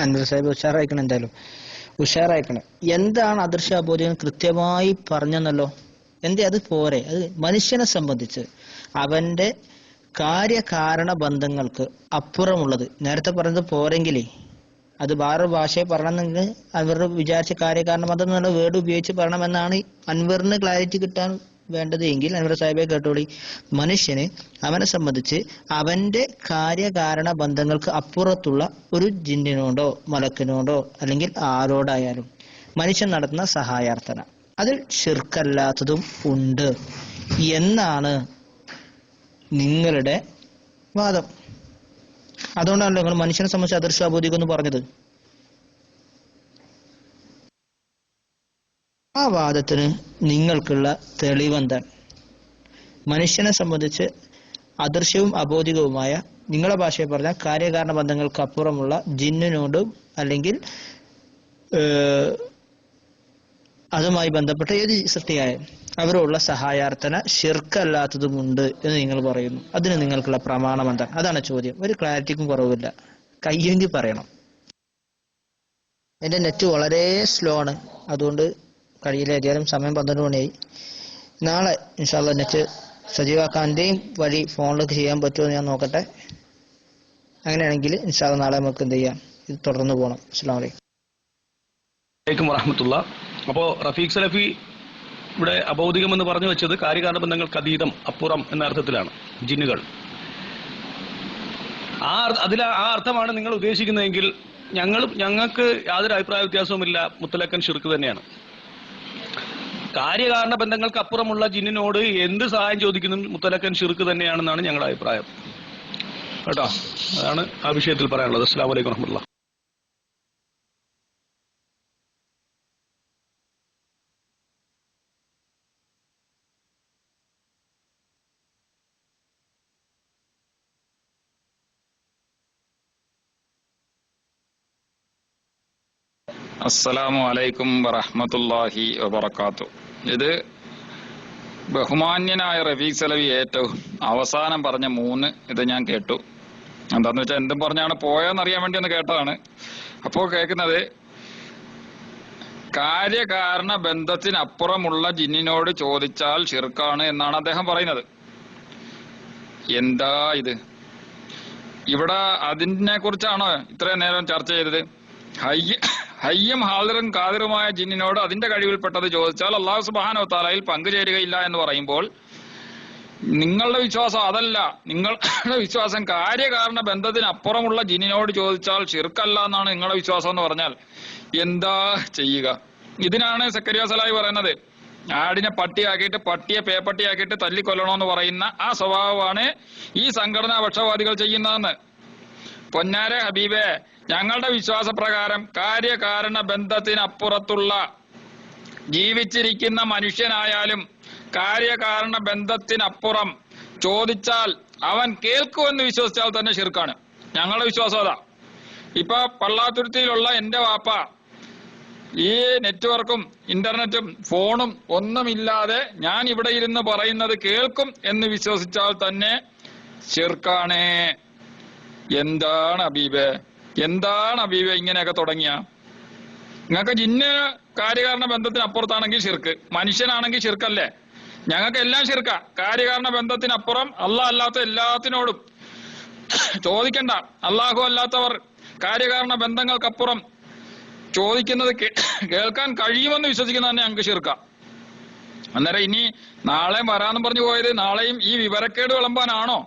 അൻവർ സാഹിബ് ഉഷാറായിക്കണം, എന്തായാലും ഉഷാറായിക്കണം. എന്താണ് അദൃശ്യാബോധികം കൃത്യമായി പറഞ്ഞെന്നല്ലോ. എന്തേ അത് പോരെ? അത് മനുഷ്യനെ സംബന്ധിച്ച് അവന്റെ കാര്യകാരണ ബന്ധങ്ങൾക്ക് അപ്പുറമുള്ളത് നേരത്തെ പറഞ്ഞത് പോരെങ്കിലേ അത് വേറെ ഭാഷയെ പറയണമെങ്കിൽ അൻവർ വിചാരിച്ച കാര്യകാരണ ബന്ധം എന്നുള്ള വേർഡ് ഉപയോഗിച്ച് പറയണമെന്നാണ് അൻവറിന് ക്ലാരിറ്റി കിട്ടാൻ വേണ്ടത് എങ്കിൽ അൻവർ സാഹിബെ കേട്ടോളി. മനുഷ്യന് അവനെ സംബന്ധിച്ച് അവന്റെ കാര്യകാരണ ബന്ധങ്ങൾക്ക് അപ്പുറത്തുള്ള ഒരു ജിന്നിനോടോ മലക്കിനോടോ അല്ലെങ്കിൽ ആരോടായാലും മനുഷ്യൻ നടത്തുന്ന സഹായാർത്ഥന അതിൽ ശിർക്കല്ലാത്തതും ഉണ്ട് എന്നാണ് നിങ്ങളുടെ വാദം. അതുകൊണ്ടാണല്ലോ നിങ്ങൾ മനുഷ്യനെ സംബന്ധിച്ച് അദൃശ്യാബോധികം എന്ന് പറഞ്ഞത്. ആ വാദത്തിന് നിങ്ങൾക്കുള്ള തെളിവെന്താണ്? മനുഷ്യനെ സംബന്ധിച്ച് അദൃശ്യവും അബോധികവുമായ നിങ്ങളുടെ ഭാഷയെ പറഞ്ഞാൽ കാര്യകാരണ ബന്ധങ്ങൾക്ക് അപ്പുറമുള്ള ജിന്നിനോടും അല്ലെങ്കിൽ അതുമായി ബന്ധപ്പെട്ട ഏത് സൃഷ്ടിയായും അവരോടുള്ള സഹായാർത്ഥന ശിർക്കല്ലാത്തതുമുണ്ട് എന്ന് നിങ്ങൾ പറയുന്നു. അതിന് നിങ്ങൾക്കുള്ള പ്രമാണം എന്താണ്? അതാണ് ചോദ്യം. ഒരു ക്ലാരിറ്റിക്കും കുറവില്ല, കയ്യെങ്കിൽ പറയണം. എൻ്റെ നെറ്റ് വളരെ സ്ലോ ആണ്, അതുകൊണ്ട് കഴിയില്ല. ഏതായാലും സമയം 12 മണിയായി. നാളെ ഇൻഷാ അല്ലാഹ് നെറ്റ് സജീവാക്കാൻ്റെയും വഴി ഫോണിലേക്ക് ചെയ്യാൻ പറ്റുമോ എന്ന് ഞാൻ നോക്കട്ടെ. അങ്ങനെയാണെങ്കിൽ ഇൻഷാ അല്ലാഹ് നാളെ നമുക്ക് എന്ത് ചെയ്യാം, ഇത് തുടർന്ന് പോകണം. അസ്സലാമു അലൈക്കും വറഹ്മത്തുള്ളാഹി. അപ്പോൾ റഫീഖ് സലഫി ഇവിടെ അബൗദികം എന്ന് പറഞ്ഞു വെച്ചത് കാര്യകാരണ ബന്ധങ്ങൾക്ക് അതീതം, അപ്പുറം എന്ന അർത്ഥത്തിലാണ് ജിന്നുകൾ. ആ അർത്ഥമാണ് നിങ്ങൾ ഉദ്ദേശിക്കുന്നതെങ്കിൽ ഞങ്ങൾക്ക് യാതൊരു അഭിപ്രായ വ്യത്യാസവുമില്ല. മുത്തലക്കൻ ശിർക്ക് തന്നെയാണ്. കാര്യകാരണ ബന്ധങ്ങൾക്ക് അപ്പുറമുള്ള ജിന്നിനോട് എന്ത് സഹായം ചോദിക്കുന്നതും മുത്തലക്കൻ ശിർക്ക് തന്നെയാണെന്നാണ് ഞങ്ങളുടെ അഭിപ്രായം. കേട്ടോ, അതാണ് ആ വിഷയത്തിൽ പറയാനുള്ളത്. അസ്സലാമു അലൈക്കും വറഹ്മത്തുള്ളാഹി. അസ്സലാമു അലൈക്കും വറഹ്മത്തുള്ളാഹി വബറകാത്തു. ഇത് ബഹുമാന്യനായ റഫീഖ് സലഫി ഏറ്റവും അവസാനം പറഞ്ഞ 3 ഇത് ഞാൻ കേട്ടു. എന്താന്ന് വെച്ചാൽ എന്തും പറഞ്ഞാണ് പോയെന്നറിയാൻ വേണ്ടി ഒന്ന് കേട്ടതാണ്. അപ്പോൾ കേൾക്കുന്നത് കാര്യകാരണ ബന്ധത്തിനപ്പുറമുള്ള ജിന്നിനോട് ചോദിച്ചാൽ ശിർക്കാണ് എന്നാണ് അദ്ദേഹം പറയുന്നത്. എന്താ ഇത്? ഇവിടെ അതിനെ കുറിച്ചാണോ ഇത്രയും നേരം ചർച്ച ചെയ്തത്? ഹയ്യം ഹാദിറും കാദിറുമായ ജിന്നിനോട് അതിന്റെ കഴിവിൽപ്പെട്ടത് ചോദിച്ചാൽ അല്ലാഹു സുബ്ഹാനഹു വ തആലയിൽ പങ്കുചേരുകയില്ല എന്ന് പറയുമ്പോൾ നിങ്ങളുടെ വിശ്വാസം അതല്ല. നിങ്ങളുടെ വിശ്വാസം കാര്യകാരണ ബന്ധത്തിന് അപ്പുറമുള്ള ജിന്നിനോട് ചോദിച്ചാൽ ശിർക്കല്ല എന്നാണ് നിങ്ങളുടെ വിശ്വാസം എന്ന് പറഞ്ഞാൽ എന്താ ചെയ്യുക? ഇതിനാണ് സക്കരിയ സലാഹി പറയുന്നത്, ആടിനെ പട്ടിയാക്കിയിട്ട് പട്ടിയെ പേപ്പട്ടിയാക്കിയിട്ട് തല്ലിക്കൊല്ലണമെന്ന് പറയുന്ന ആ സ്വഭാവമാണ് ഈ സംഘടനാ പക്ഷപാതികൾ ചെയ്യുന്നതെന്ന്. പൊന്നാരെ ഹബീബെ, ഞങ്ങളുടെ വിശ്വാസപ്രകാരം കാര്യകാരണ ബന്ധത്തിനപ്പുറത്തുള്ള ജീവിച്ചിരിക്കുന്ന മനുഷ്യനായാലും കാര്യകാരണ ബന്ധത്തിനപ്പുറം ചോദിച്ചാൽ അവൻ കേൾക്കുമെന്ന് വിശ്വസിച്ചാൽ തന്നെ ശിർക്കാണ്. ഞങ്ങളുടെ വിശ്വാസം അതാ. ഇപ്പൊ പള്ളാത്തുരുത്തിയിലുള്ള എന്റെ വാപ്പ ഈ നെറ്റ്വർക്കും ഇന്റർനെറ്റും ഫോണും ഒന്നുമില്ലാതെ ഞാൻ ഇവിടെ ഇരുന്ന് പറയുന്നത് കേൾക്കും എന്ന് വിശ്വസിച്ചാൽ തന്നെ ശിർക്കാണ്. എന്താണ് ഹബീബെ, എന്താണ് ഹബീബെ ഇങ്ങനെയൊക്കെ തുടങ്ങിയ? നിങ്ങൾക്ക് ജിന്ന് കാര്യകാരണ ബന്ധത്തിന് അപ്പുറത്താണെങ്കിൽ ശിർക്ക്, മനുഷ്യനാണെങ്കിൽ ശിർക്കല്ലേ? ഞങ്ങൾക്ക് എല്ലാം ശിർക്ക. കാര്യകാരണ ബന്ധത്തിനപ്പുറം അല്ലാഹ് അല്ലാത്ത എല്ലാത്തിനോടും ചോദിക്കണ്ട. അല്ലാഹു അല്ലാത്തവർ കാര്യകാരണ ബന്ധങ്ങൾക്കപ്പുറം ചോദിക്കുന്നത് കേൾക്കാൻ കഴിയുമെന്ന് വിശ്വസിക്കുന്ന തന്നെ ഞങ്ങൾക്ക് ശിർക്ക. അന്നേരം ഇനി നാളെയും വരാമെന്ന് പറഞ്ഞു പോയത് നാളെയും ഈ വിവരക്കേട് വിളമ്പാനാണോ?